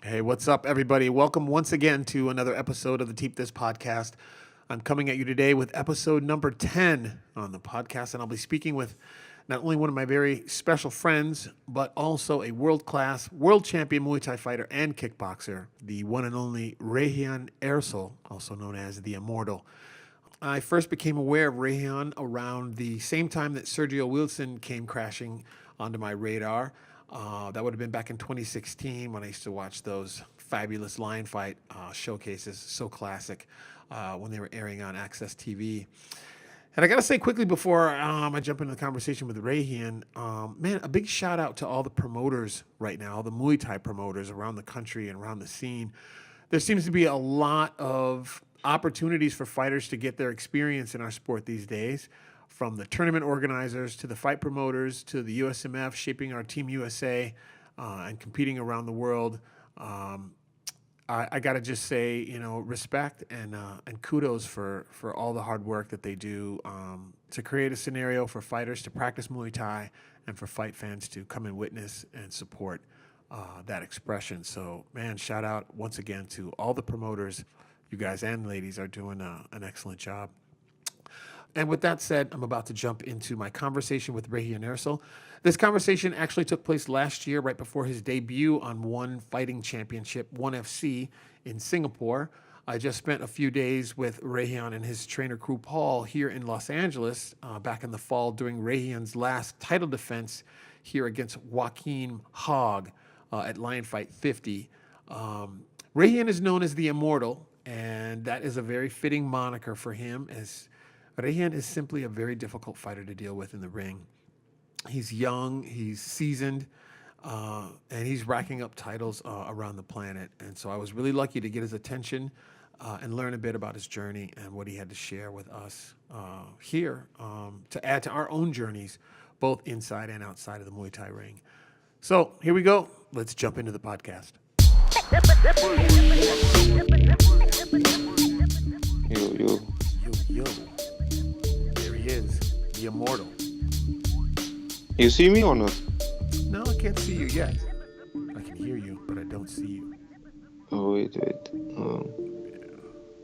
Hey, what's up, everybody? Welcome once again to another episode of the Teep This podcast. I'm coming at you today with episode number 10 on the podcast, and I'll be speaking with not only one of my very special friends, but also a world-class, world champion Muay Thai fighter and kickboxer, the one and only Regian Eersel, also known as the Immortal. I first became aware of Rayen around the same time that Sergio Wilson came crashing onto my radar. That would have been back in 2016 when I used to watch those fabulous lion fight showcases, so classic, when they were airing on Access TV. And I got to say quickly before I jump into the conversation with Rayen, man, a big shout out to all the promoters right now, all the Muay Thai promoters around the country and around the scene. There seems to be a lot of opportunities for fighters to get their experience in our sport these days, from the tournament organizers to the fight promoters to the USMF shaping our Team USA and competing around the world. I got to just say, respect and kudos for all the hard work that they do to create a scenario for fighters to practice Muay Thai and for fight fans to come and witness and support that expression. So, man, shout out once again to all the promoters. You guys and ladies are doing an excellent job. And with that said, I'm about to jump into my conversation with Regian Eersel. This conversation actually took place last year, right before his debut on One Fighting Championship, One FC, in Singapore. I just spent a few days with Rayen and his trainer crew, Paul, here in Los Angeles back in the fall during Rayen's last title defense here against Joaquin Hogg at Lion Fight 50. Rayen is known as the Immortal, and that is a very fitting moniker for him, as Rayen is simply a very difficult fighter to deal with in the ring. He's young, he's seasoned, and he's racking up titles around the planet. And so I was really lucky to get his attention and learn a bit about his journey and what he had to share with us here to add to our own journeys, both inside and outside of the Muay Thai ring. So here we go. Let's jump into the podcast. Yo. Yo. There he is, the Immortal. You see me or not? No, I can't see you yet. I can hear you, but I don't see you. Oh, wait.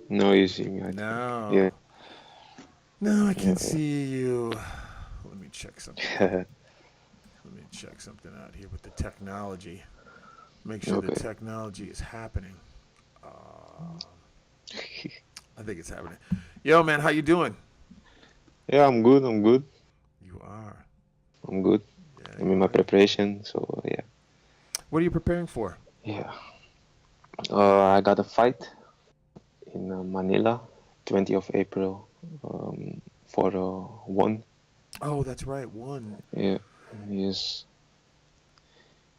No, you see me. No. Yeah. No, I can't see you. Let me check something. Let me check something out here with the technology. Make sure the technology is happening. I think it's happening. Yo, man, how you doing? Yeah, I'm good. You are. I'm good. Yeah, I'm in my preparation, so yeah. What are you preparing for? Yeah. I got a fight in Manila, 20th of April, for One. Oh, that's right, One. Yeah. Yes.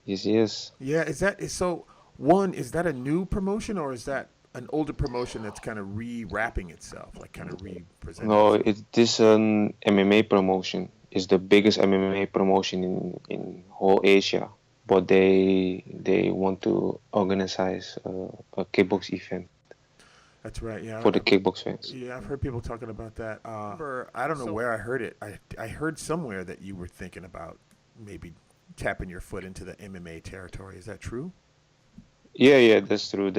Yeah, so One, is that a new promotion or is that an older promotion that's kind of re-wrapping itself, like kind of re-presenting? No, it is an MMA promotion. It's the biggest MMA promotion in whole Asia. But they want to organize a kickbox event. That's right, yeah. For the kickbox fans. Yeah, I've heard people talking about that. I don't know where I heard it. I heard somewhere that you were thinking about maybe tapping your foot into the MMA territory. Is that true? Yeah, that's true.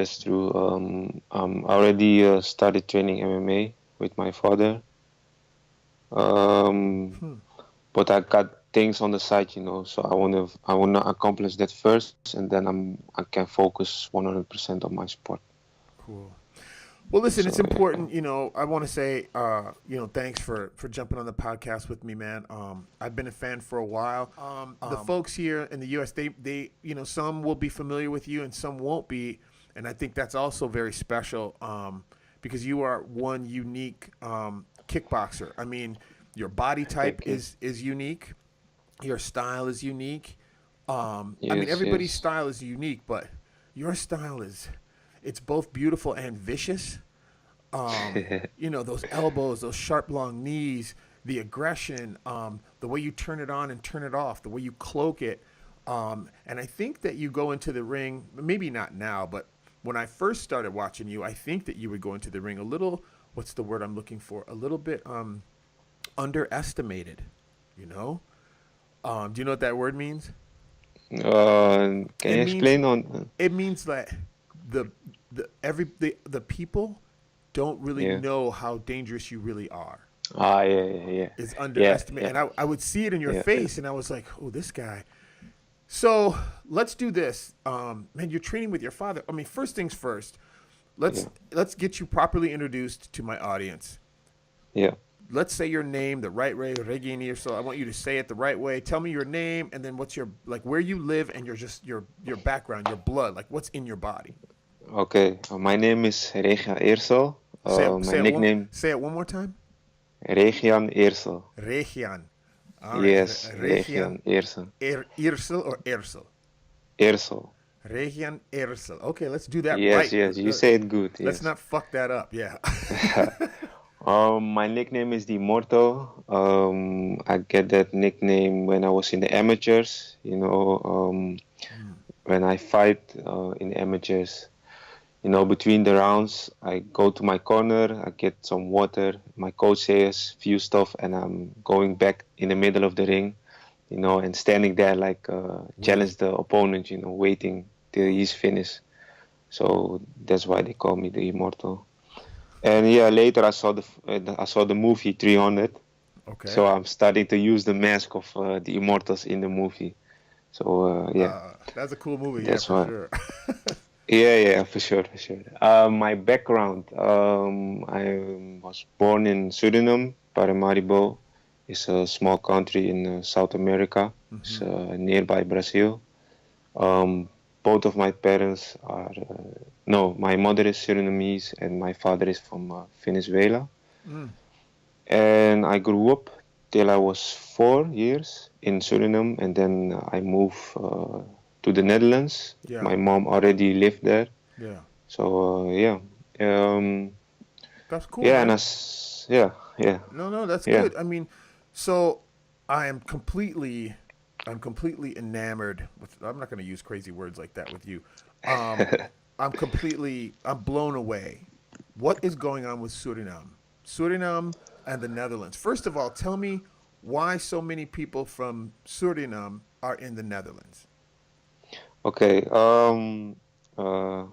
I already started training MMA with my father. But I got things on the side, so I wanna accomplish that first, and then I can focus 100% on my sport. Cool. Well, listen, it's important. I want to say, thanks for jumping on the podcast with me, man. I've been a fan for a while. The folks here in the U.S., they some will be familiar with you and some won't be, and I think that's also very special because you are one unique kickboxer. I mean, your body type is unique, your style is unique. Everybody's style is unique, but your style it's both beautiful and vicious. Those elbows, those sharp, long knees, the aggression, the way you turn it on and turn it off, the way you cloak it. And I think that you go into the ring, maybe not now, but when I first started watching you, I think that you would go into the ring a little, what's the word I'm looking for? A little bit underestimated, Do you know what that word means? Can It you means explain on? it means that the people don't really Yeah. know how dangerous you really are. Yeah, yeah, yeah, Is yeah, underestimated, yeah, and I would see it in your yeah, face, and I was like, oh, this guy. So let's do this, man. You're training with your father. I mean, first things first. Let's yeah, let's get you properly introduced to my audience. yeah. Let's say your name the right way, Regian Eersel. I want you to say it the right way. Tell me your name, and then what's your like where you live, and your background, your blood, like what's in your body. Okay. My name is Regian Eersel. My nickname Say it one more time. Regian Eersel. Regian. All right, Yes, Regian Regian Eersel. Eersel or Eersel. Eersel. Regian Eersel. Okay, let's do that Yes, right. yes. You say it good. Let's Yes. not fuck that up. Yeah. My nickname is the Immortal. I get that nickname when I was in the amateurs. When I fight in the amateurs. Between the rounds, I go to my corner, I get some water. My coach says few stuff, and I'm going back in the middle of the ring, and standing there like challenge the opponent, waiting till he's finished. So that's why they call me the Immortal. And yeah, later I saw the movie 300. Okay. So I'm starting to use the mask of the Immortals in the movie. So yeah, That's a cool movie. Yeah, that's for why. sure. Yeah, yeah, for sure, for sure. My background, I was born in Suriname, Paramaribo. It's a small country in South America. It's nearby Brazil. Both of my parents are, no, my mother is Surinamese and my father is from Venezuela. Mm. And I grew up till I was 4 years in Suriname, and then I moved to the Netherlands. Yeah. My mom already lived there, Yeah. so yeah, That's cool, yeah, and man. yeah, yeah, No, that's yeah, good. I mean, so I am completely, I'm completely enamored with. I'm not going to use crazy words like that with you. Um, I'm blown away. What is going on with Suriname and the Netherlands? First of all, tell me why so many people from Suriname are in the Netherlands. Okay. Uh,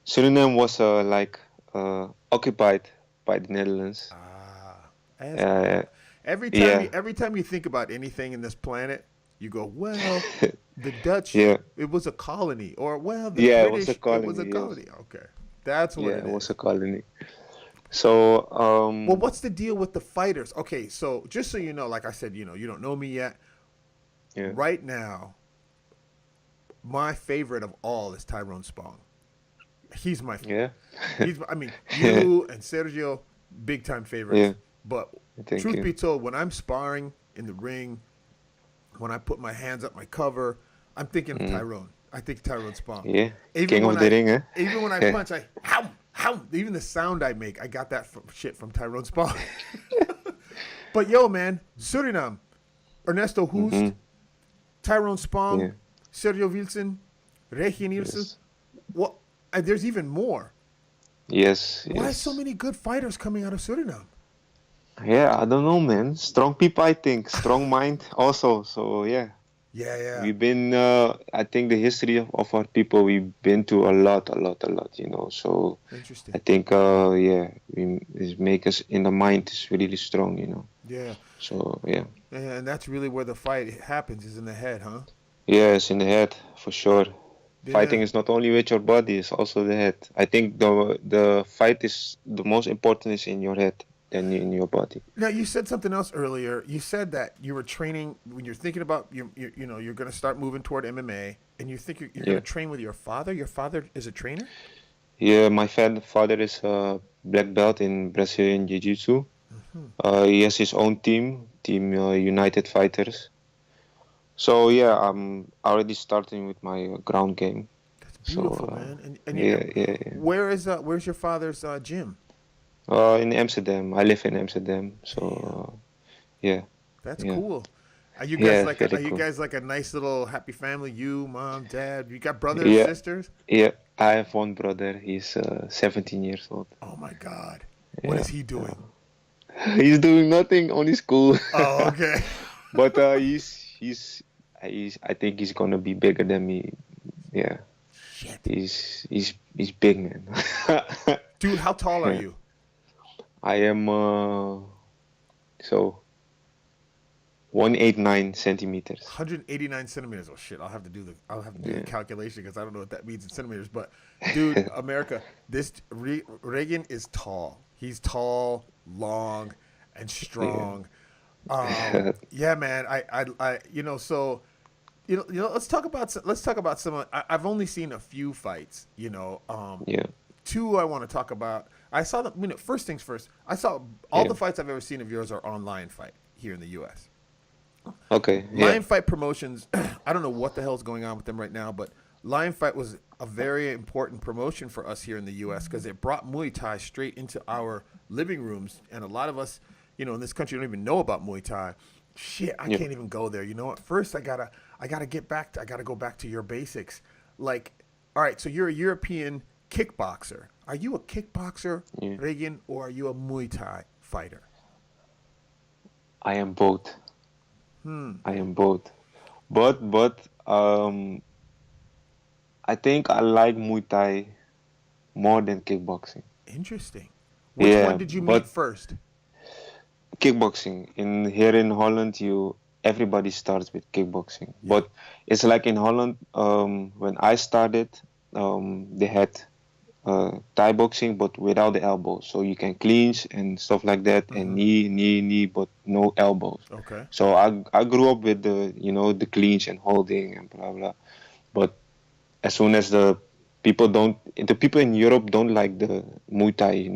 Suriname was occupied by the Netherlands. Ah, as Uh, yeah, every time you think about anything in this planet, you go, well, the Dutch, yeah, it was a colony, or well, the yeah. It was a British, it was a colony. Yes, colony. Okay, that's what yeah, it it was a is. colony. So Well, what's the deal with the fighters? Okay, so just so you know, like I said, you don't know me yet. yeah, Right now, my favorite of all is Tyrone Spong. He's my yeah, I mean, you and Sergio, big time yeah. favorites. But Thank truth you. be told, when I'm sparring in the ring, when I put my hands up my cover, I'm thinking of Mm, Tyrone. I think Tyrone Spong. yeah, Even King when of the I Ring, even when I eh? punch, how even the sound I make, I got that shit from Tyrone Spong. But yo, man, Suriname, Ernesto Mm-hmm. Hoost, Tyrone Spong, Yeah. Sergio Wilson, Regian Eersel. Yes. What? And there's even more. Yes. Why so Yes. many good fighters coming out of Suriname? Yeah. I don't know, man. Strong people, I think. Strong mind, also. So yeah, Yeah, yeah. we've been. I think the history of our people, we've been to a lot, a lot, a lot. So I Interesting. think, yeah, it make us in the mind is really strong. Yeah. So yeah. And that's really where the fight happens, is in the head, huh? Yes, in the head for sure. Yeah. Fighting is not only with your body; it's also the head. I think the fight is the most important is in your head than in your body. Now you said something else earlier. You said that you were training when you're thinking about you're going to start moving toward MMA, and you think you're going Yeah, to train with your father. Your father is a trainer. yeah. My father is a black belt in Brazilian Jiu-Jitsu. Hmm. He has his own team United Fighters. So yeah, I'm already starting with my ground game. That's So beautiful, man. And yeah, yeah, yeah. where's your father's gym? In Amsterdam, I live in Amsterdam. So Damn, yeah, that's yeah, cool. yeah. Are Very you cool. guys like a nice little happy family? You, mom, dad. You got brothers, Yeah, sisters? yeah. I have one brother. He's 17 years old. Oh my God. What Yeah, is he doing? yeah. He's doing nothing on his school, Oh, okay. but I think he's gonna be bigger than me. Yeah, Shit. he's big, man. Dude, how tall are Yeah. you? I am so 189 centimeters. 189 centimeters. Oh shit! I'll have to do the Yeah. calculation because I don't know what that means in centimeters. But dude, America, this Reagan is tall. He's tall, long, and Yeah. strong. Yeah, man. So let's talk about some. I've only seen a few fights. Yeah. Two I want to talk about. I saw them. First things first. I saw all Yeah. the fights I've ever seen of yours are on Lion Fight here in the U.S. Okay. Yeah. Lion Fight Promotions, I don't know what the hell's going on with them right now, but Lion Fight was a very important promotion for us here in the U.S. because it brought Muay Thai straight into our living rooms, and a lot of us, in this country don't even know about Muay Thai. Shit, I Yeah. can't even go there. You know what? First, I gotta go back to your basics. Like, all right, so you're a European kickboxer. Are you a kickboxer, Yeah. Regian, or are you a Muay Thai fighter? I am both. I am both. But I think I like Muay Thai more than kickboxing. Interesting. Which one Yeah, did you meet but first? kickboxing in here in Holland, everybody starts with kickboxing. Yeah. But it's like in Holland, when I started, they had Thai boxing, but without the elbows. So you can clinch and stuff like that, and Mm-hmm. knee, but no elbows. Okay. So I grew up with the clinch and holding and blah blah. But as soon as the people in Europe don't like the Muay Thai,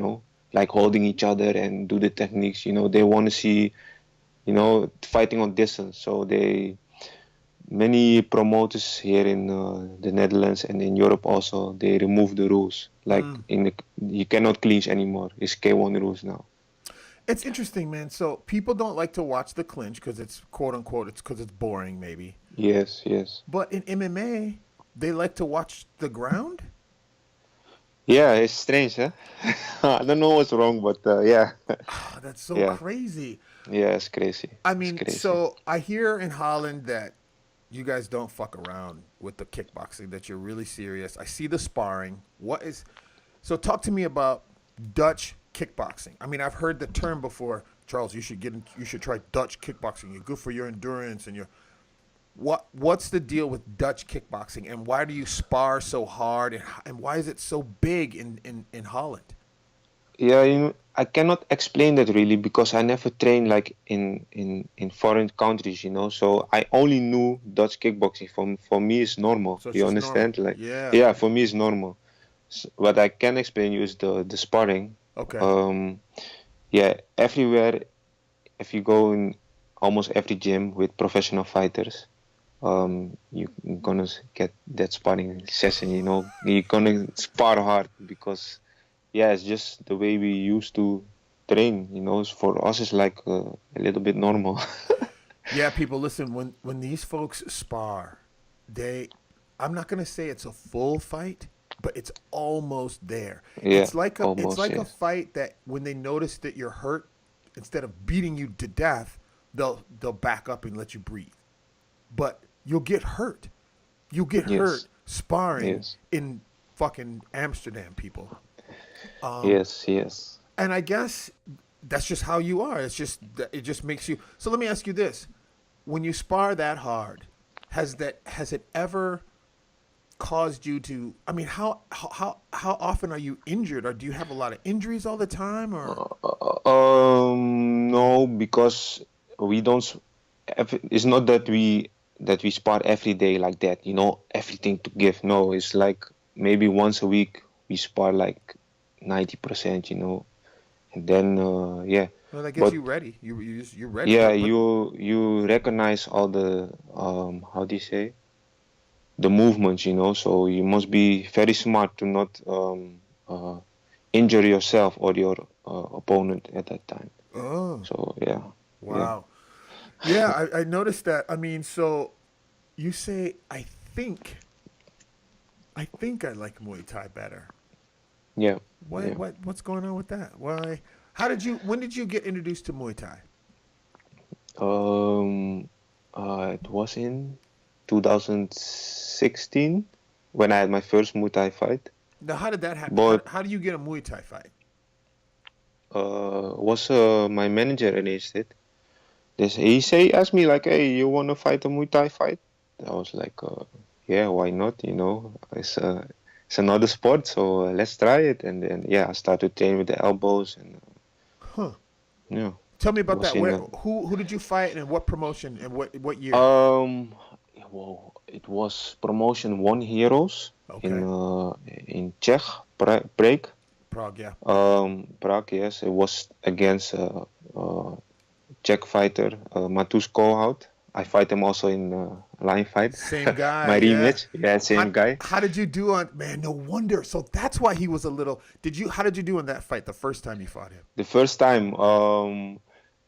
like holding each other and do the techniques. They want to see, fighting on distance. So many promoters here in the Netherlands and in Europe also, they remove the rules. Like Mm. you cannot clinch anymore. It's K1 rules now. It's interesting, man. So people don't like to watch the clinch because it's quote unquote it's because it's boring, maybe. Yes, yes. But in MMA, they like to watch the ground. Yeah, it's strange, huh? I don't know what's wrong, but yeah, Ah, that's so yeah, crazy. yeah, it's crazy. I It's mean, crazy. so I hear in Holland that you guys don't fuck around with the kickboxing, that you're really serious. I see the sparring. So talk to me about Dutch kickboxing. I mean, I've heard the term before, Charles, you should try Dutch kickboxing. You're good for your endurance and what's the deal with Dutch kickboxing and why do you spar so hard and why is it so big in Holland? Yeah, I cannot explain that really because I never trained like in foreign countries, So I only knew Dutch kickboxing. For me, it's normal. So it's You just normal. understand? Like, Yeah. yeah, for me, it's normal. What I can explain you is the sparring. Okay. Um, yeah, everywhere. If you go in almost every gym with professional fighters, you're gonna get that sparring session. You're gonna spar hard because yeah, it's just the way we used to train. For us, it's like a little bit normal. Yeah, people, listen, when these folks spar, they I'm not going to say it's a full fight, but it's almost there. Yeah, It's almost, like a yes. fight that when they notice that you're hurt, instead of beating you to death, they'll back up and let you breathe. But you'll get hurt. You get hurt Yes, sparring yes, in fucking Amsterdam, people. yes, yes. And I guess that's just how you are. It just makes you. So let me ask you this: when you spar that hard, has it ever caused you to? I mean, how often are you injured, or do you have a lot of injuries all the time, or? No, because we don't. It's not that we spar every day like that. Everything to give. No, it's like maybe once a week we spar like 90%. And then yeah, Well, that gets but you ready. You're ready. yeah, But you recognize all the how do you say the movements. So you must be very smart to not injure yourself or your opponent at that time. oh So yeah, yeah. wow, yeah, I noticed that. I mean, so you say I think I like Muay Thai better. Yeah, yeah. What's going on with that? Why? When did you get introduced to Muay Thai? It was in 2016 when I had my first Muay Thai fight. Now, how did that happen? But How do you get a Muay Thai fight? was my manager arranged it. He asked me like, "Hey, you want to fight a Muay Thai fight?" I was like, "Yeah, why not? You know, it's another sport, so let's try it." And then yeah, I started training with the elbows, and Huh. yeah, Tell me it about was that. in Where, a, who did you fight and what promotion and what year? um, well, it was promotion One Heroes Okay. in Czech Prague. Prague, yeah. Prague, yes, it was against Czech fighter Matus Kohout. I fight him also in line fight. Same guy, My yeah. rematch, yeah, same guy. How did you do on, man, no wonder. So that's why he was a little, how did you do in that fight the first time you fought him? The first time,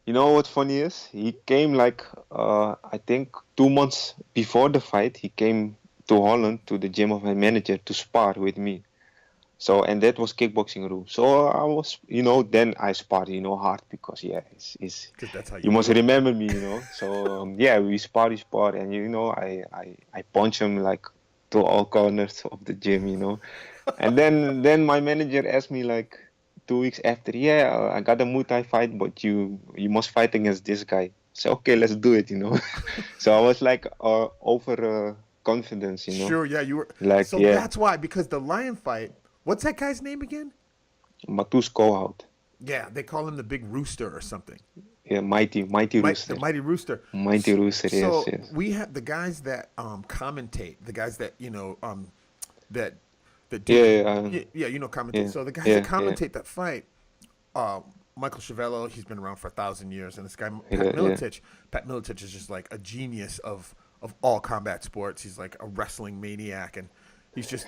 you know what funny is? He came like I think 2 months before the fight. He came to Holland to the gym of my manager to spar with me. So and that was kickboxing rule. So I was, then I sparred, hard because yeah, it's Because that's how you you must do it. remember me, So yeah, we spar, and I punch him like to all corners of the gym, And then my manager asked me like 2 weeks after, yeah, I got a Muay Thai fight, but you must fight against this guy. So okay, let's do it, So I was like over confidence, Sure, yeah, you were. like So yeah, that's why, because the lion fight, what's that guy's name again? Matus Kohout. Yeah, they call him the big rooster or something. Yeah, mighty The rooster. mighty rooster. Mighty rooster, yes, So yes. we have the guys that commentate, the guys that that that do Yeah, the yeah, commentate. yeah, So the guys that yeah, yeah, commentate that fight, Michael Chiavello, he's been around for 1,000 years, and this guy Pat yeah, yeah. Miletich. Pat Miletich is just like a genius of all combat sports. He's like a wrestling maniac, and he's just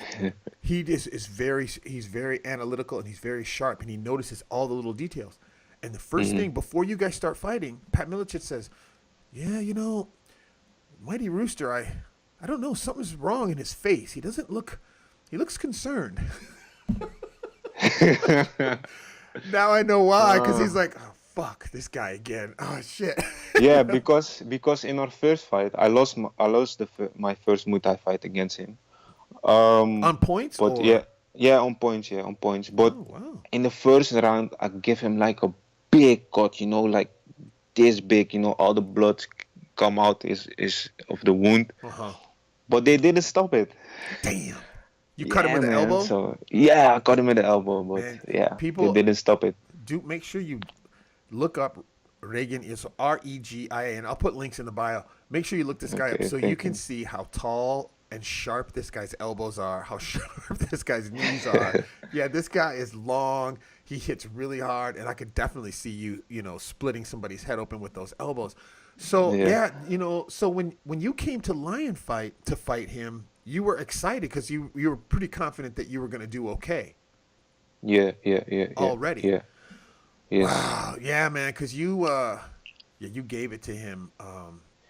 he's very analytical and he's very sharp, and he notices all the little details. And the first Hmm. thing before you guys start fighting, Pat Miletich says, "Yeah, Mighty Rooster, I don't know, something's wrong in his face. He looks concerned." Now I know why, because he's Uh, like, "Oh fuck, this guy again. Oh shit." yeah, because in our first fight, I lost my first Muay Thai fight against him. Um, On points but yeah, or yeah, on points, yeah, on points. But oh wow. in the first round, I give him like a big cut, like this big, all the blood come out is of the wound. Uh-huh. But they didn't stop it. Damn. You cut him Yeah, with the man. elbow? So yeah, I caught him at the elbow, but Man, yeah, they people didn't stop it. do make sure you look up Regian Eersel, Regian. I'll put links in the bio. Make sure you look this guy up Okay, so you thank can you. see how tall and sharp this guy's elbows are, how sharp this guy's knees are. Yeah, this guy is long. He hits really hard, and I could definitely see you, splitting somebody's head open with those elbows. So Yeah, yeah, so when you came to Lion Fight to fight him, you were excited because you were pretty confident that you were going to do okay yeah, already. yeah. Yes. Wow, yeah, man, because you gave it to him.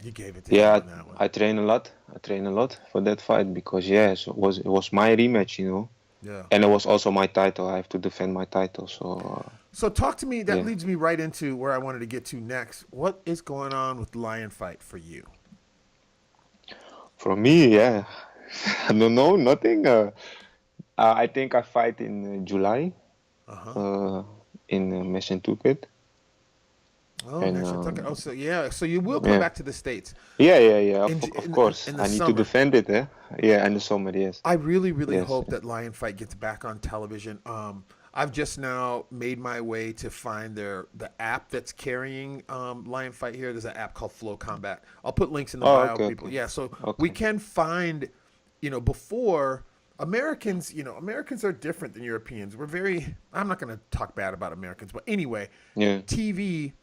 You gave it to him Yeah, on that one. I train a lot. I train a lot for that fight because yes, it was my rematch, Yeah. and it was also my title. I have to defend my title, so So talk to me. That yeah. leads me right into where I wanted to get to next. What is going on with Lion Fight for you? For me, yeah, I don't know, nothing. I think I fight in July, Uh huh. uh, in Messentukit, Oh, and National Tucker. Oh, so yeah. So you will come yeah, back to the States yeah. Of, in of course, in the I need to summer. defend it, eh? Yeah, in the summer, yes, I really, really yes. hope that Lion Fight gets back on television. I've just now made my way to find the app that's carrying Lion Fight here. There's an app called Flow Combat. I'll put links in the Oh, bio, okay, people. okay, Yeah, so we okay. can find, before Americans, Americans are different than Europeans. We're very. I'm not going to talk bad about Americans, but anyway, Yeah, TV,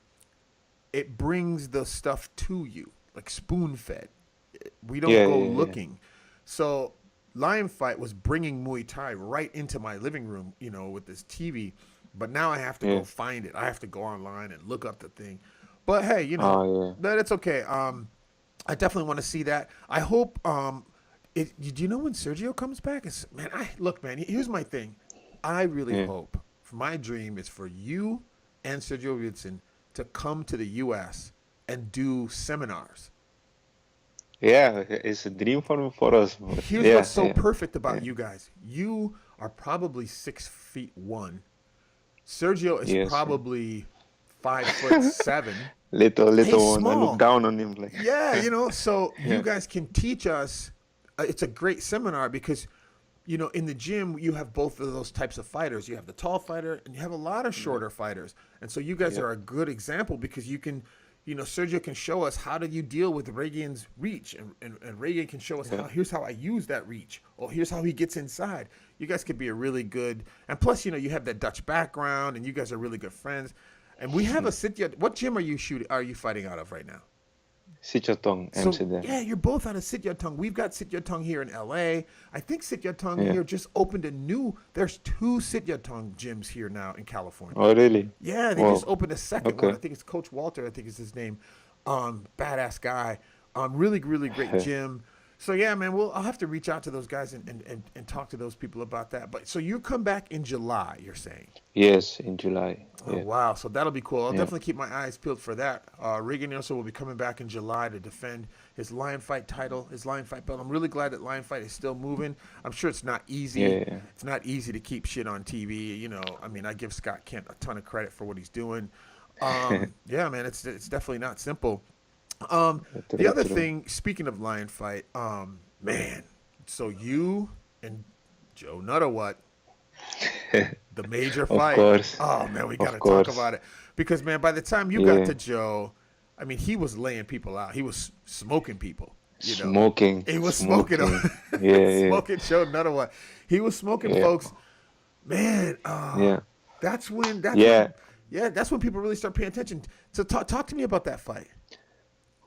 it brings the stuff to you like spoon fed. We don't go yeah. looking. So Lion Fight was bringing Muay Thai right into my living room, with this TV. But now I have to Yeah. go find it. I have to go online and look up the thing. But hey, Oh, yeah. that it's okay. I definitely want to see that. I hope. Do you know when Sergio comes back? Man, look, man. Here's my thing. I really Yeah. hope. My dream is for you and Sergio Wilson to come to the U.S. and do seminars. Yeah, it's a dream for us. But Here's what's yeah, so yeah, perfect about yeah. you guys. You are probably 6'1". Sergio is Yes. probably 5'7". He's Little one. I look small. down on him like. Yeah, so you Yeah, guys can teach us. It's a great seminar because, in the gym, you have both of those types of fighters. You have the tall fighter and you have a lot of yeah, shorter fighters. And so you guys yeah, are a good example because you can, Sergio can show us how do you deal with Reagan's reach. And Reagan can show us yeah. here's how I use that reach. Or here's how he gets inside. You guys could be a really good, and plus, you have that Dutch background and you guys are really good friends. And we have a Sityodtong. What gym are you fighting out of right now? Sityodtong So Amsterdam. yeah, you're both out of Sityodtong. We've got Sityodtong here in LA. I think Sityodtong Yeah. here just opened a new. There's two Sityodtong gyms here now in California. Oh, really? Yeah, they just Wow. opened a second one. I Okay. think it's Coach Walter. I think is his name. Badass guy. Really, really great gym. So yeah, man, I'll have to reach out to those guys and talk to those people about that. But so you come back in July, you're saying? Yes, in July. Oh Yeah, wow! So that'll be cool. I'll yeah, definitely keep my eyes peeled for that. Regian Eersel will be coming back in July to defend his Lion Fight title, his Lion Fight belt. I'm really glad that Lion Fight is still moving. I'm sure it's not easy. yeah, It's not easy to keep shit on TV. I mean, I give Scott Kent a ton of credit for what he's doing. yeah. Yeah, man, it's definitely not simple. The True, other true. thing, speaking of Lion Fight, man, so you and Joe Nuttawut, the major Of fight. course, Oh man, we got of to talk course. about it because man, by the time you got Yeah, to Joe, I mean, he was laying people out. He was smoking people. smoking, He was smoking smoking. Yeah, yeah, smoking Joe Nuttawut. He was smoking yeah, folks. Man, yeah, that's when yeah. yeah, that's when people really start paying attention. So talk to me about that fight.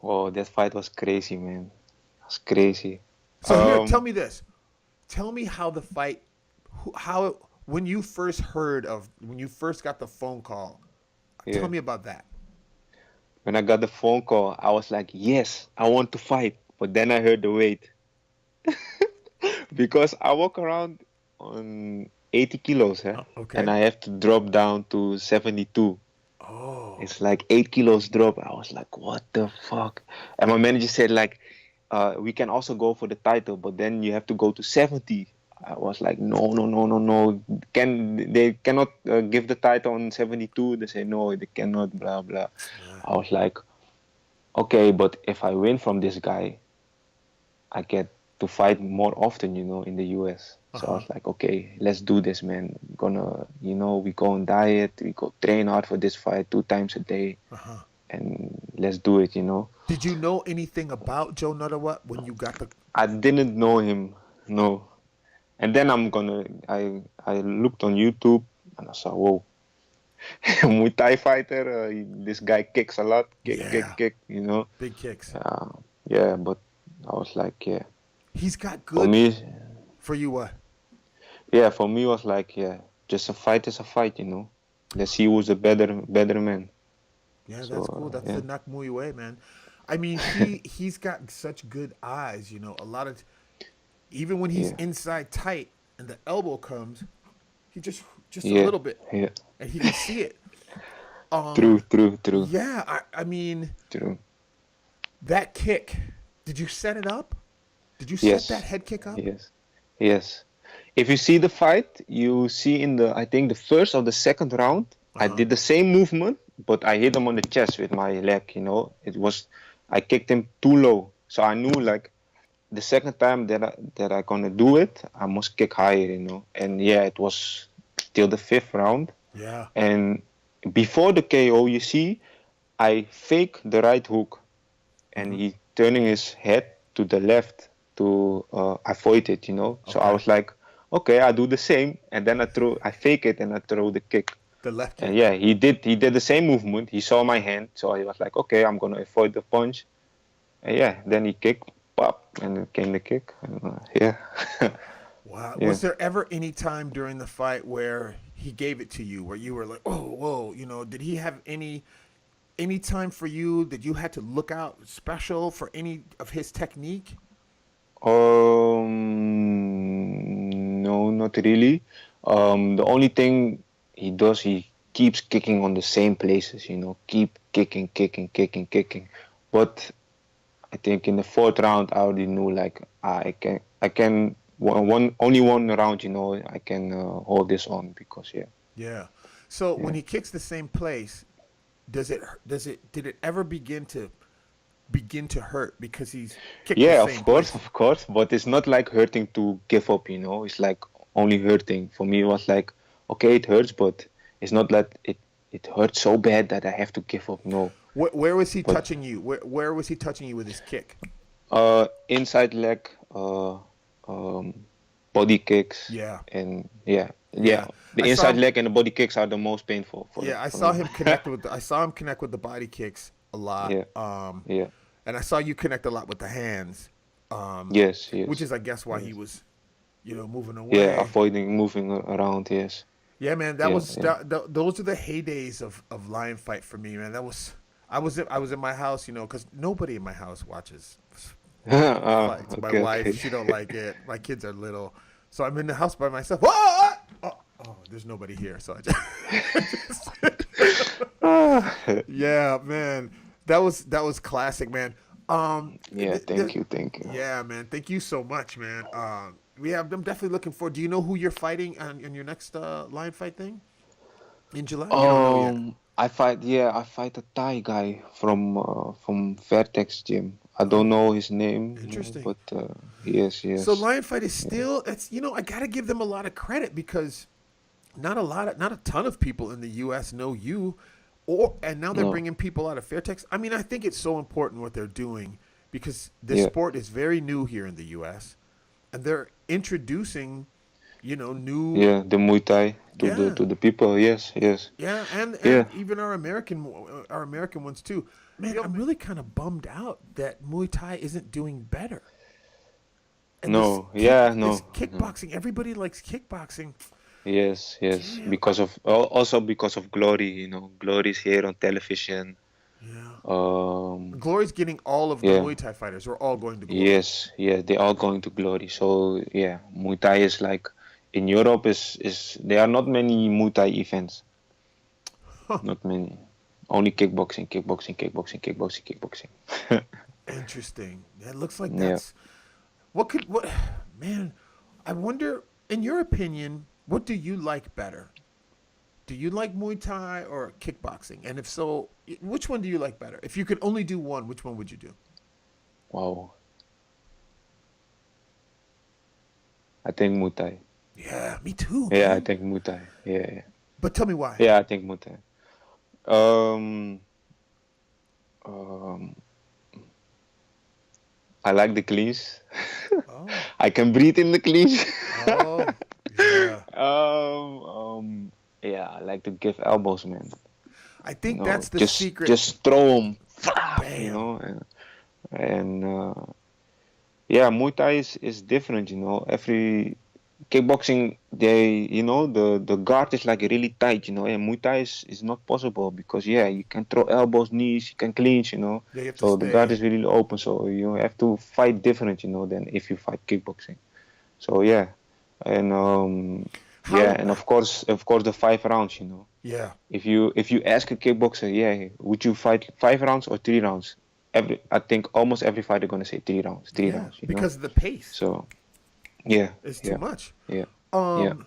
Oh, that fight was crazy, man. It was crazy. So here, tell Um, me this. Tell me how the fight, how when you first when you first got the phone call. Tell yeah. me about that. When I got the phone call, I was like, yes, I want to fight. But then I heard the weight because I walk around on 80 kilos, huh? And Okay. I have to drop down to 72. Oh. It's like 8 kilos drop. I was like, what the fuck? And my manager said like, we can also go for the title, but then you have to go to 70. I was like, no, no, no, no, no. They cannot give the title on 72? They say no, they cannot. Blah blah. Yeah. I was like, okay, but if I win from this guy, I get to fight more often, in the US. So I Uh-huh. was like, okay, let's do this, man. We go on diet, we go train hard for this fight 2 times a day, Uh-huh. and let's do it. Did you know anything about Joe Nuttawut when you got the I didn't know him, no. And then I looked on YouTube and I saw, whoa, Muay Thai fighter, this guy kicks a lot, kick, kick, Yeah, kick. big kicks. Uh, yeah, but I was like, yeah. He's got For good me, for you what? yeah, for me it was like, yeah, just a fight is a fight. Let's see who's a better man. Yeah, So that's cool. That's yeah, the Nak Mui way, man. I mean, he's got such good eyes, A lot of even when he's yeah, inside tight and the elbow comes, he just a yeah, little bit yeah. and he can see it. True, Um true, true, yeah, I mean true. that kick, did you set it up? Did you set that Yes, head kick up? yes, yes. If you see the fight, you see I think the first or the second round, I Uh-huh. did the same movement, but I hit him on the chest with my leg. I kicked him too low. So I knew like the second time that I gonna do it, I must kick higher. And yeah, it was till the fifth round. Yeah. And before the KO, you see, I fake the right hook and Hmm. he turning his head to the left to avoid it. So I Okay. was like, okay, I do the same, and then I fake it and I throw the kick. The left And kick. yeah, he did the same movement. He saw my hand, so he was like, okay, I'm gonna avoid the punch. And yeah, then he kicked, pop, and it came the kick. And, yeah, Wow. yeah. Was there ever any time during the fight where he gave it to you, where you were like, "Oh, whoa," did he have any time for you that you had to look out special for any of his technique? No, not really. The only thing he does, he keeps kicking on the same places. Keep kicking, kicking, kicking, kicking. But I think in the fourth round I already knew like I can only one round, you know, I can hold this on because Yeah. So when yeah. he kicks the same place, did it ever begin to hurt because he's kicked the Yeah, same place? of course, but it's not like hurting to give up, you know. It's like only hurting. For me, it was like, okay, it hurts, but it's not that it hurts so bad that I have to give up. No, Where was he but touching you? Where was he touching you with his kick? inside leg, um, body kicks, Yeah. and Yeah. the I saw inside him leg and the body kicks are the most painful Yeah, I for saw me. him connect with the body kicks a lot. Yeah, yeah, And I saw you connect a lot with the hands. yes, Which yes, is I guess why he yes. was, moving Yeah, away. avoiding moving around. Yes, Yeah, man, yeah, yeah. those are the heydays of Lion Fight for me, man. That was I was in my house, because nobody in my house watches fights. My Okay, wife, okay. she don't like it. My kids are little, so I'm in the house by myself. What? Oh, there's nobody here, so I just Ah, yeah, man, that was classic, man. yeah, thank you. Yeah, man, thank you so much, man. I'm definitely looking forward. Do you know who you're fighting on your next Lion Fight thing in July? You don't know yet. I fight a Thai guy from Vertex Gym. I don't Oh, know his name, you know, interesting. but yes, So yes, Lion Fight is yeah, still it's I gotta give them a lot of credit because not a ton of people in the U.S. know you, and now they're no, bringing people out of Fairtex. I mean, I think it's so important what they're doing because this yeah, sport is very new here in the U.S. and they're introducing, new, yeah, the Muay Thai yeah, to the people. Yes, yes, yeah, and yeah. even our American ones too. Man, I'm really kind of bummed out that Muay Thai isn't doing better. And No, yeah, this no, no. kickboxing, everybody likes kickboxing. Yes, yes, Damn. because of also because of Glory, you know, Glory's here on television. Yeah. Um, Glory's getting all of the yeah. Muay Thai fighters. We're all going to Glory. Yes, yeah, they are going to glory. So yeah, Muay Thai is like in Europe is there are not many Muay Thai events, Huh. not many. Only kickboxing, kickboxing, kickboxing, kickboxing, kickboxing. Interesting. It looks like Yeah. that's what man, I wonder in your opinion, what do you like better? Do you like Muay Thai or kickboxing? And if so, which one do you like better? If you could only do one, which one would you do? Wow. I think Muay Thai. Yeah, me too, Yeah, I man. think Muay Thai. Yeah, yeah. But tell me why. Yeah, I think Muay Thai. Um, um, I like the clinch. Oh. I can breathe in the clinch. Oh. Yeah. um, um, yeah, I like to give elbows, man. I You think know, that's the secret. just throw them, you Bam. know, and yeah, Muay Thai is different, you know. Every kickboxing, the guard is like really tight, you know, and Muay Thai is not possible because yeah, you can throw elbows, knees, you can clinch, you know. Yeah, you have to So the guard stay. is really open, so you have to fight different, you know, than if you fight kickboxing. So yeah, and yeah, How and of course the 5 rounds, you know. yeah. If you ask a kickboxer, yeah, would you fight 5 rounds or 3 rounds? I think almost every fighter gonna say 3 rounds, three Yeah, rounds, you know. because of the pace. So yeah, It's too yeah, much. yeah, yeah. Um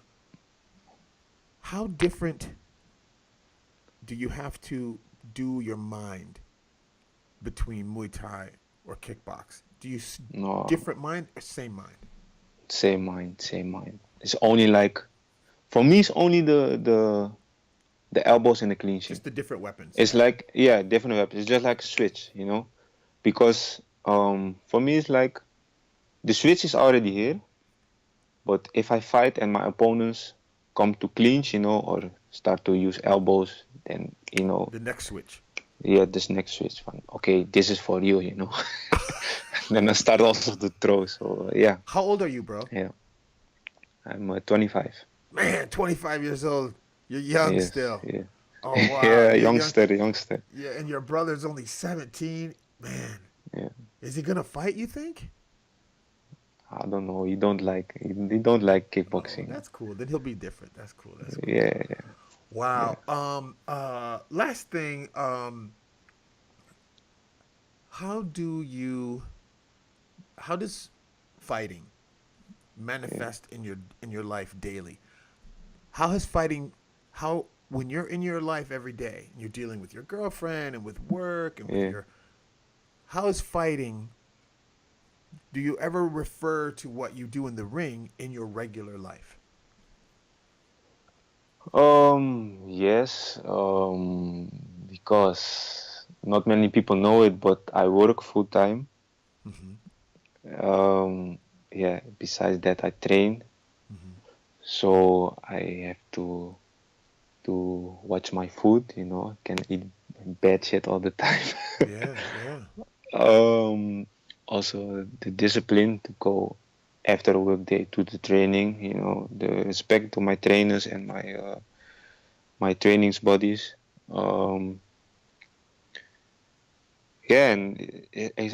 how different do you have to do your mind between Muay Thai or kickbox? Do you No, different mind or same mind? same mind, same mind. It's only like for me, it's only the elbows and the clinching. Just the different weapons. It's like yeah, different weapons. It's just like a switch, you know, because for me it's like the switch is already here, but if I fight and my opponents come to clinch, you know, or start to use elbows, then you know, The next switch. yeah, this next switch one. Okay, this is for you, you know. Then I start also to throw. So yeah, How old are you, bro? yeah. I'm 25. Man, 25 years old. You're young Yes, still. yeah, Oh wow, yeah, you're young. youngster, youngster. Yeah, and your brother's only 17. Man, Yeah, is he gonna fight? You think? I don't know. He don't like Oh, kickboxing. that's cool. Then he'll be different. That's cool. That's cool. Yeah, yeah, yeah. Wow. Last thing. how do you how does fighting yeah, manifest in your life daily? How has fighting how when you're in your life every day, you're dealing with your girlfriend and with work and with yeah. your how is fighting do you ever refer to what you do in the ring in your regular life? Yes, because not many people know it, but I work full time. Mm-hmm. Yeah, besides that, I train, Mm-hmm. so I have to watch my food, can eat bad shit all the time. Yeah, yeah. Um, Also the discipline to go after a work day to the training, the respect to my trainers and my trainings buddies. Um, yeah, and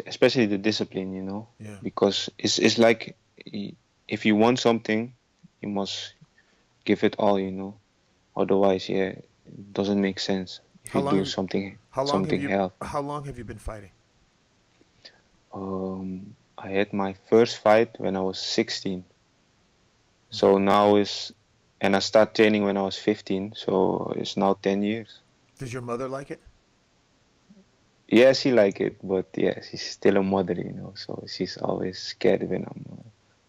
especially the discipline, Yeah. because it's like if you want something, you must give it all, Otherwise, yeah, it doesn't make sense if How you long do have you how long have something you half. how long have you been fighting? I had my first fight when I was 16. So Mm-hmm. now and I started training when I was 15. So it's now 10 years. Does your mother like it? Yeah, she like it, but yeah, she's still a mother, so she's always scared when I'm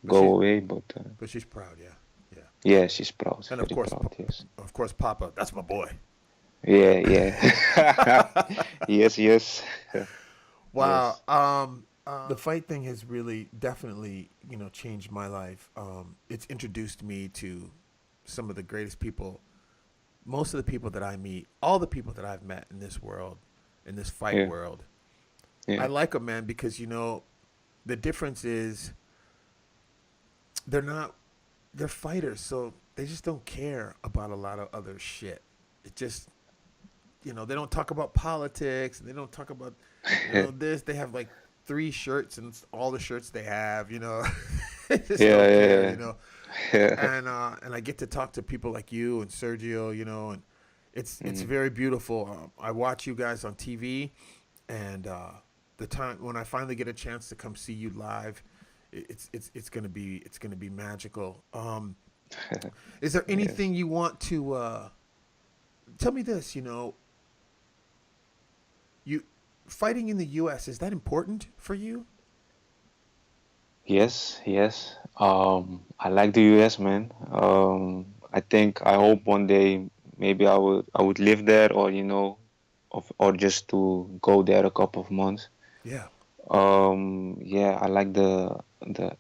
But go she's away. But but she's proud, yeah. Yeah. yeah, she's proud, And very proud. Yes. of course Papa, that's my boy. Yeah, yeah. Yes, yes, Wow. yes. The fight thing has really definitely, changed my life. It's introduced me to some of the greatest people, most of the people that I meet, all the people that I've met in this world, in this fight Yeah, world. I yeah, like them, man, because the difference is they're not they're fighters, so they just don't care about a lot of other shit. It just they don't talk about politics and they don't talk about yeah, this. They have like three shirts and it's all the shirts they have. They just yeah, don't care. yeah, yeah. And I get to talk to people like you and Sergio. And it's Mm, very beautiful. I watch you guys on TV, and the time when I finally get a chance to come see you live, it's gonna be magical. Is there yes. anything you want to tell me? This, you fighting in the U.S. is that important for you? Yes, yes. I like the US, man. I hope one day maybe I would live there, or or just to go there a couple of months. Yeah, Yeah, I like the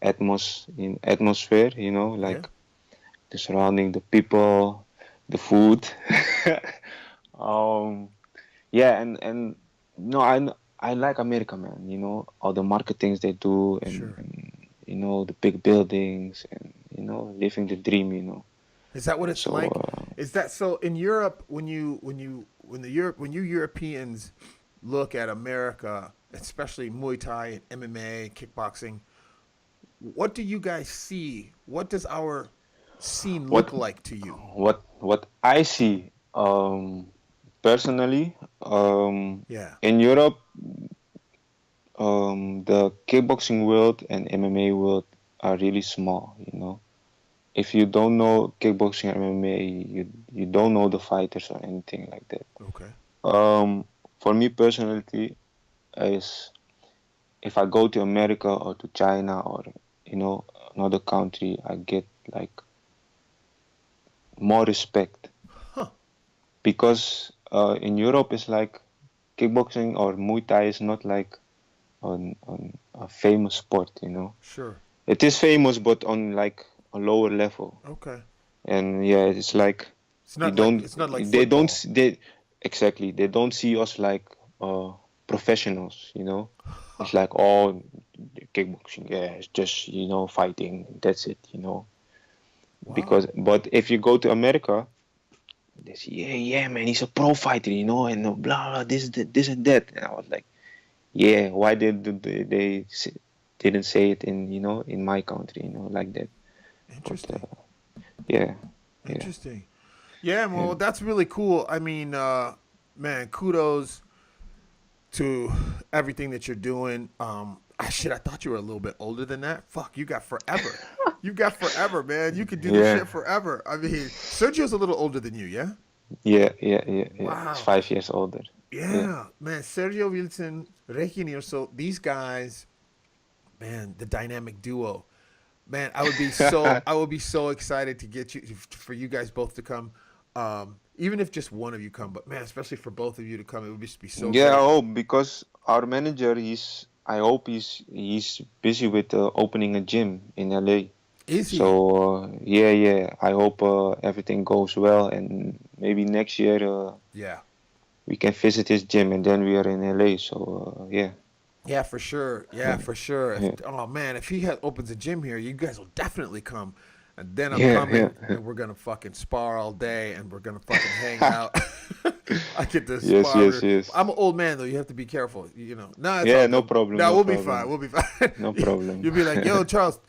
atmosphere, yeah. like the surrounding, the people, the food. Um, yeah, and no, I like America, man. All the marketings they do, Sure. and the big buildings, and living the dream. Is that what it's So like? Is that so in Europe when you Europeans look at America, especially Muay Thai and MMA, kickboxing, what do you guys see? What does our scene what look like to you? what I see, personally, Yeah. in Europe, the kickboxing world and MMA world are really small. If you don't know kickboxing or MMA, you don't know the fighters or anything like that. Okay. For me personally, is if I go to America or to China or you know another country, I get like more respect Huh. because in Europe it's like kickboxing or Muay Thai is not like on a famous sport. Sure. It is famous, but on like a lower level. Okay. And yeah, it's like you don't It's not like they don't football. they exactly they don't see us like professionals. Huh. It's like, oh, kickboxing, yeah, it's just fighting, that's it. Because Wow. but if you go to America, they say, yeah, man, he's a pro fighter, and blah blah this and that. And I was like, yeah, why did didn't say it in my country, like that. But Interesting. yeah, yeah, Interesting. Yeah, yeah, well, that's really cool. I mean, man, kudos to everything that you're doing. Shit, I thought you were a little bit older than that. Fuck, you got forever. You got forever, man. You could do this shit forever. I mean, Sergio's a little older than you, yeah? Yeah. Wow. He's 5 years older. Yeah, man. Sergio Wilson, Regian Eersel, these guys, man, the dynamic duo. Man, I would be so excited to get you, for you guys both to come. Even if just one of you come, but man, especially for both of you to come, it would just be so Yeah, great. I hope, because our manager, I hope he's busy with opening a gym in LA. Is he? So yeah. I hope everything goes well, and maybe next year Yeah. we can visit his gym, and then we are in LA. So yeah. Yeah, for sure. Yeah, for sure. Yeah. Oh man, if he opens a gym here, you guys will definitely come. And then I'm Yeah, coming, yeah. and we're gonna fucking spar all day, and we're gonna fucking hang out. I get to Yes, spar. yes. I'm an old man though. You have to be careful. You know. No, it's Yeah, all no good. problem, No, no we'll be problem. fine. We'll be fine. No problem. You'll be like, yo, Charles,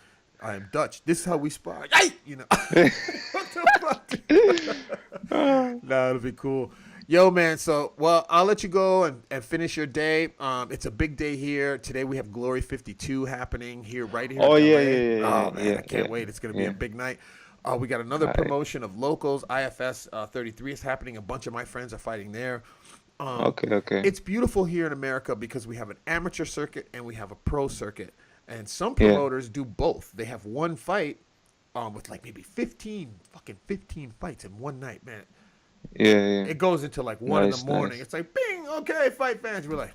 I am Dutch. This is how we spar. Yay! You know. What the fuck? No, it'll be cool. Yo, man, so, well, I'll let you go and finish your day. It's a big day here. Today we have Glory 52 happening here, right here Oh, in LA. yeah, Oh, man, yeah, I can't yeah, wait. It's going to be a yeah. big night. We got another Right. promotion of locals. IFS 33 is happening. A bunch of my friends are fighting there. Okay. It's beautiful here in America because we have an amateur circuit and we have a pro circuit. And some Yeah. promoters do both. They have one fight with like maybe 15 fights in one night, man. Yeah. It goes into like 1 in Nice, the morning. nice. It's like, bing, okay, fight fans. We're like,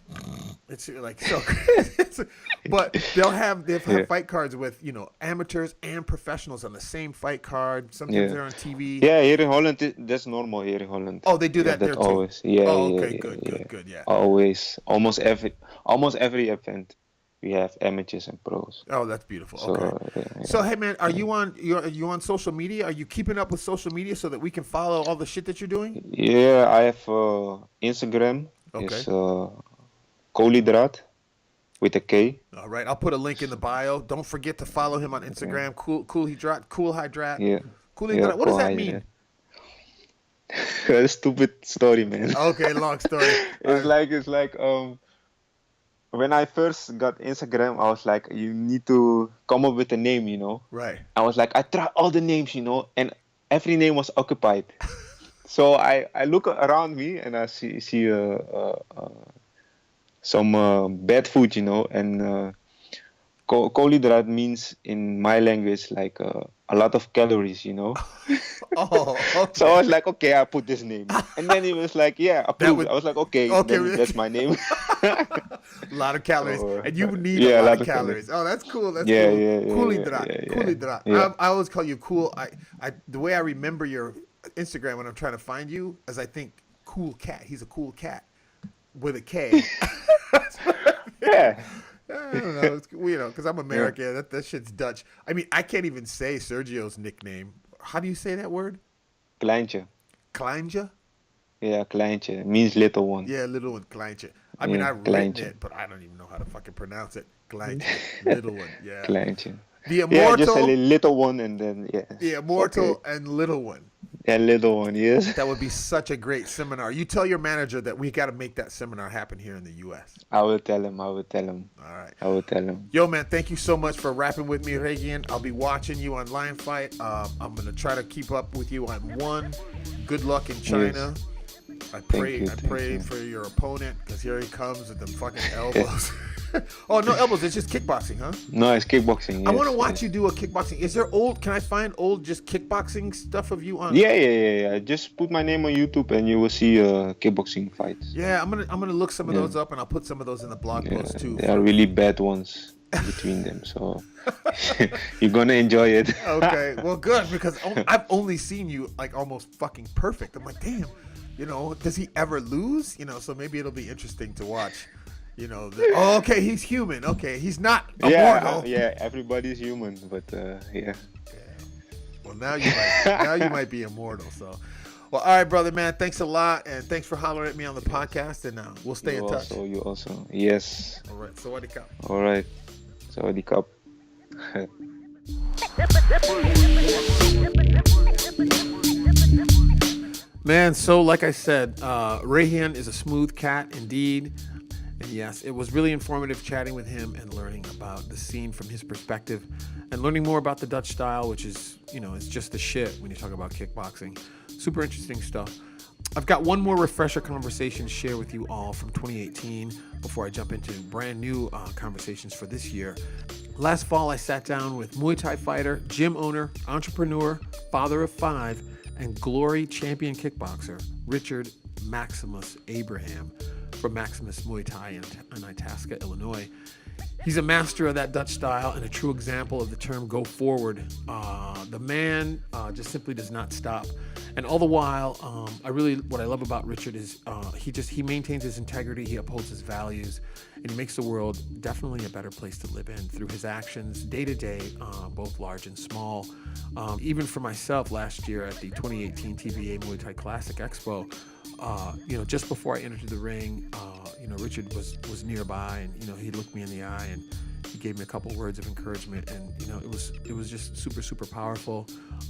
it's like so crazy. But they'll have Yeah. fight cards with, you know, amateurs and professionals on the same fight card. Sometimes Yeah. they're on TV. Yeah, here in Holland, that's normal here in Holland. Oh, they do Yeah, that there too. always. Yeah, Oh, yeah, okay, yeah, good, yeah. Always, almost every event, we have amateurs and pros. Oh, that's beautiful. So Okay. yeah. So hey man, are you on social media? Are you keeping up with social media so that we can follow all the shit that you're doing? Yeah, I have Instagram. Okay. It's koolhydraat with a K. All right, I'll put a link in the bio. Don't forget to follow him on Instagram. Cool Hydrat. Yeah. Cool Yeah, Hydrat. What does that Koolhydraat. mean? Stupid story, man. Okay, long story. It's like when I first got Instagram, I was like, you need to come up with a name, you know. Right. I was like, I tried all the names, you know, and every name was occupied. So I look around me and I see some bad food, you know, and koolhydraat means in my language like a lot of calories, you know. Oh, okay. So I was like, okay, I put this name, and then he was like, yeah, approved. I was like, okay, then that's my name. A lot of calories, So, and you would need yeah, a lot of calories. Oh, that's cool. That's Yeah, cool. yeah, Cool yeah, Hydrat. yeah, Cool yeah. Hydrat. Yeah. I always call you cool. The way I remember your Instagram when I'm trying to find you is I think cool cat. He's a cool cat with a K. Yeah. I don't know. It's, you know, because I'm American. That shit's Dutch. I mean, I can't even say Sergio's nickname. How do you say that word? Kleintje. Kleintje? Yeah, kleintje means little one. Yeah, little one, Kleintje. I mean, Yeah, I've written Kleintje. it, but I don't even know how to fucking pronounce it. Kleintje, little one. Yeah. Kleintje. The Yeah, just a immortal, little one, and then yeah. the immortal, Okay. and little one. Yeah, little one, yes. That would be such a great seminar. You tell your manager that we got to make that seminar happen here in the U.S. I will tell him. All right. Yo, Yo, man, thank you so much for rapping with me, Regian. I'll be watching you on Lion Fight. I'm going to try to keep up with you on one. Good luck in China. I pray you. for your opponent because here he comes with them fucking elbows. Oh, no elbows. It's just kickboxing, huh? No, it's kickboxing. I Yes, want to watch yes. you do a kickboxing. Is there can I find old just kickboxing stuff of you on? Yeah. Just put my name on YouTube and you will see kickboxing fights. Yeah, I'm gonna look some of those up and I'll put some of those in the blog Yeah, post too. there are really bad ones between them, so you're gonna enjoy it. Okay, well, good because I've only seen you like almost fucking perfect. I'm like, damn, you know, does he ever lose? You know, so maybe it'll be interesting to watch. You know, okay, he's human. Okay, he's not immortal. Yeah, everybody's human, but yeah. Well, now you might be immortal. So, well, all right, brother, man. Thanks a lot, and thanks for hollering at me on the podcast. And we'll stay in touch. You also. Yes. All right. Sawadee Kap. All right. Sawadee Kap. Man, so like I said, Rayen is a smooth cat indeed. And yes, it was really informative chatting with him and learning about the scene from his perspective and learning more about the Dutch style, which is, it's just the shit when you talk about kickboxing. Super interesting stuff. I've got one more refresher conversation to share with you all from 2018 before I jump into brand new conversations for this year. Last fall, I sat down with Muay Thai fighter, gym owner, entrepreneur, father of 5, and glory champion kickboxer, Richard Maximus Abraham from Maximus Muay Thai in Itasca, Illinois. He's a master of that Dutch style and a true example of the term go forward. The man just simply does not stop. And all the while, what I love about Richard is he maintains his integrity, he upholds his values, and he makes the world definitely a better place to live in through his actions day to day, both large and small. Even for myself last year at the 2018 TBA Muay Thai Classic Expo, just before I entered the ring, Richard was nearby, and he looked me in the eye and he gave me a couple words of encouragement, and it was just super, super powerful.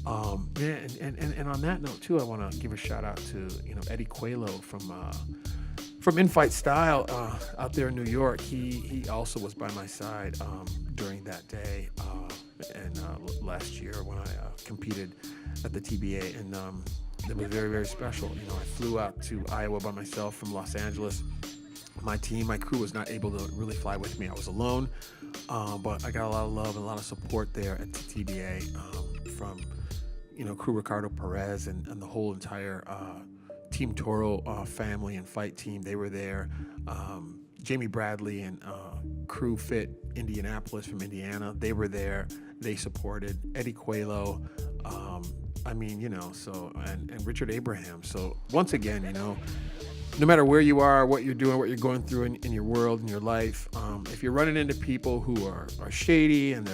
And on that note too, I want to give a shout out to Eddie Coelho from Infight Style out there in New York. He also was by my side during that day and last year when I competed at the TBA, and it was very, very special. I flew out to Iowa by myself from Los Angeles. My crew was not able to really fly with me. I was alone, but I got a lot of love and a lot of support there at the TBA from, crew Ricardo Perez and the whole entire Team Toro family and fight team. They were there. Jamie Bradley and Crew Fit Indianapolis from Indiana, they were there. They supported Eddie Coelho. And Richard Abraham. So once again, no matter where you are, what you're doing, what you're going through in your world, in your life, if you're running into people who are shady and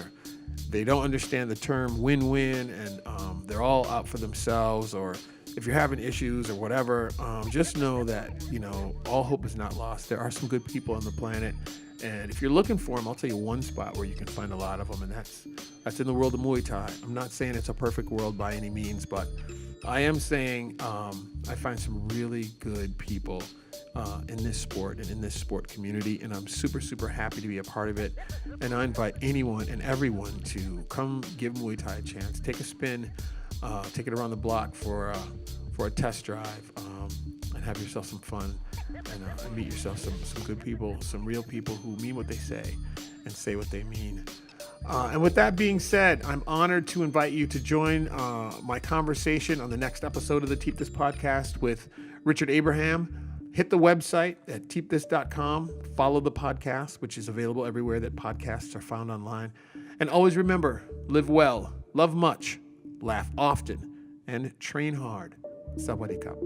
they don't understand the term win-win and they're all out for themselves, or if you're having issues or whatever, just know that, all hope is not lost. There are some good people on the planet. And if you're looking for them, I'll tell you one spot where you can find a lot of them, and that's in the world of Muay Thai. I'm not saying it's a perfect world by any means, but I am saying I find some really good people in this sport and in this sport community, and I'm super, super happy to be a part of it. And I invite anyone and everyone to come give Muay Thai a chance. Take a spin, take it around the block for a test drive, and have yourself some fun, and meet yourself some good people, some real people who mean what they say and say what they mean. And with that being said, I'm honored to invite you to join my conversation on the next episode of the Teep This podcast with Richard Abraham. Hit the website at teepthis.com. Follow the podcast, which is available everywhere that podcasts are found online. And always remember, live well, love much, laugh often, and train hard. Sawadee Cup.